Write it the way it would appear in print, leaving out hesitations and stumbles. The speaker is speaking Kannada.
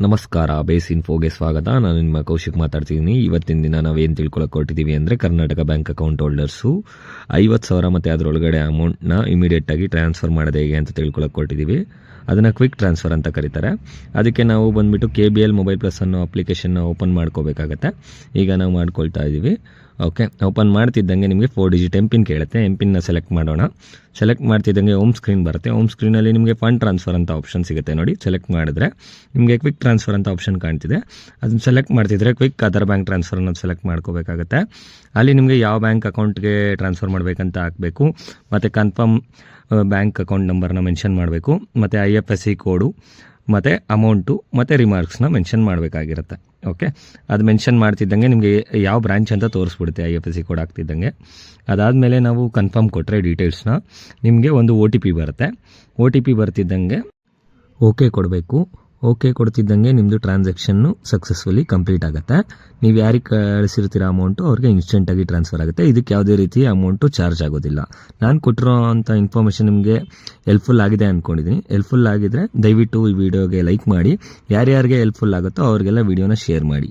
ನಮಸ್ಕಾರ, ಬೇಸ್ ಇನ್ಫೋಗೆ ಸ್ವಾಗತ. ನಾನು ನಿಮ್ಮ ಕೌಶಿಕ್ ಮಾತಾಡ್ತಿದ್ದೀನಿ. ಇವತ್ತಿನ ದಿನ ನಾವೇನು ತಿಳ್ಕೊಳಕ್ಕೆ ಹೊರಟಿದ್ದೀವಿ ಅಂದರೆ, ಕರ್ನಾಟಕ ಬ್ಯಾಂಕ್ ಅಕೌಂಟ್ ಹೋಲ್ಡರ್ಸು 50,000 ಮತ್ತು ಅದರೊಳಗಡೆ ಅಮೌಂಟ್ನ ಇಮಿಡಿಯೇಟಾಗಿ ಟ್ರಾನ್ಸ್ಫರ್ ಮಾಡೋದು ಹೇಗೆ ಅಂತ ತಿಳ್ಕೊಳಕ್ಕೆ ಹೊರಟಿದ್ದೀವಿ. ಅದನ್ನು ಕ್ವಿಕ್ ಟ್ರಾನ್ಸ್ಫರ್ ಅಂತ ಕರೀತಾರೆ. ಅದಕ್ಕೆ ನಾವು ಬಂದುಬಿಟ್ಟು KBL ಮೊಬೈಲ್ ಪ್ಲಸ್ ಅನ್ನೋ ಅಪ್ಲಿಕೇಶನ್ನ ಓಪನ್ ಮಾಡ್ಕೋಬೇಕಾಗತ್ತೆ. ಈಗ ನಾವು ಮಾಡ್ಕೊಳ್ತಾ ಇದ್ದೀವಿ. ಓಕೆ, ಓಪನ್ ಮಾಡ್ತಿದ್ದಂಗೆ ನಿಮಗೆ 4 ಡಿಜಿಟ್ ಎಂಪಿನ್ ಕೇಳುತ್ತೆ. ಎಂಪಿನ್ನ ಸೆಲೆಕ್ಟ್ ಮಾಡೋಣ. ಸೆಲೆಕ್ಟ್ ಮಾಡ್ತಿದ್ದಂಗೆ ಹೋಮ್ ಸ್ಕ್ರೀನ್ ಬರುತ್ತೆ. ಹೋಮ್ ಸ್ಕ್ರೀನಲ್ಲಿ ನಿಮಗೆ ಫಂಡ್ ಟ್ರಾನ್ಸ್ಫರ್ ಅಂತ ಆಪ್ಷನ್ ಸಿಗುತ್ತೆ ನೋಡಿ. ಸೆಲೆಕ್ಟ್ ಮಾಡಿದ್ರೆ ನಿಮಗೆ ಕ್ವಿಕ್ ಟ್ರಾನ್ಸ್ಫರ್ ಅಂತ ಆಪ್ಷನ್ ಕಾಣ್ತಿದೆ. ಅದನ್ನು ಸೆಲೆಕ್ಟ್ ಮಾಡ್ತಿದ್ರೆ ಕ್ವಿಕ್ ಅದರ್ ಬ್ಯಾಂಕ್ ಟ್ರಾನ್ಸ್ಫರ್ ಅನ್ನೋದು ಸೆಲೆಕ್ಟ್ ಮಾಡ್ಕೋಬೇಕಾಗತ್ತೆ. ಅಲ್ಲಿ ನಿಮಗೆ ಯಾವ ಬ್ಯಾಂಕ್ ಅಕೌಂಟ್ಗೆ ಟ್ರಾನ್ಸ್ಫರ್ ಮಾಡಬೇಕಂತ ಹಾಕಬೇಕು, ಮತ್ತು ಕನ್ಫರ್ಮ್ ಬ್ಯಾಂಕ್ ಅಕೌಂಟ್ ನಂಬರ್ನ ಮೆನ್ಷನ್ ಮಾಡಬೇಕು, ಮತ್ತು IFSC ಕೋಡು, ಮತ್ತು ಅಮೌಂಟು, ಮತ್ತು ರಿಮಾರ್ಕ್ಸ್ನ ಮೆನ್ಷನ್ ಮಾಡಬೇಕಾಗಿರುತ್ತೆ. ಓಕೆ, ಅದು ಮೆನ್ಷನ್ ಮಾಡ್ತಿದ್ದಂಗೆ ನಿಮಗೆ ಯಾವ ಬ್ರಾಂಚ್ ಅಂತ ತೋರಿಸ್ಬಿಡುತ್ತೆ IFSC ಕೋಡ್ ಆಗ್ತಿದ್ದಂಗೆ. ಅದಾದಮೇಲೆ ನಾವು ಕನ್ಫರ್ಮ್ ಕೊಟ್ಟರೆ ಡೀಟೇಲ್ಸ್ನ ನಿಮಗೆ ಒಂದು OTP ಬರುತ್ತೆ. OTP ಬರ್ತಿದ್ದಂಗೆ ಓಕೆ ಕೊಡಬೇಕು. ಓಕೆ ಕೊಡ್ತಿದ್ದಂಗೆ ನಿಮ್ಮದು ಟ್ರಾನ್ಸಾಕ್ಷನ್ನು ಸಕ್ಸಸ್ಫುಲಿ ಕಂಪ್ಲೀಟ್ ಆಗುತ್ತೆ. ನೀವು ಯಾರಿಗೆ ಕಳಿಸಿರ್ತೀರ ಅಮೌಂಟು ಅವ್ರಿಗೆ ಇನ್ಸ್ಟೆಂಟಾಗಿ ಟ್ರಾನ್ಸ್ಫರ್ ಆಗುತ್ತೆ. ಇದಕ್ಕೆ ಯಾವುದೇ ರೀತಿ ಅಮೌಂಟು ಚಾರ್ಜ್ ಆಗೋದಿಲ್ಲ. ನಾನು ಕೊಟ್ಟಿರೋ ಅಂಥ ಇನ್ಫಾರ್ಮೇಷನ್ ನಿಮಗೆ ಹೆಲ್ಪ್ಫುಲ್ ಆಗಿದೆ ಅಂದ್ಕೊಂಡಿದ್ದೀನಿ. ಹೆಲ್ಪ್ಫುಲ್ ಆಗಿದ್ದರೆ ದಯವಿಟ್ಟು ಈ ವಿಡಿಯೋಗೆ ಲೈಕ್ ಮಾಡಿ. ಯಾರ್ಯಾರಿಗೆ ಹೆಲ್ಪ್ಫುಲ್ ಆಗುತ್ತೋ ಅವ್ರಿಗೆಲ್ಲ ವಿಡಿಯೋನ ಶೇರ್ ಮಾಡಿ.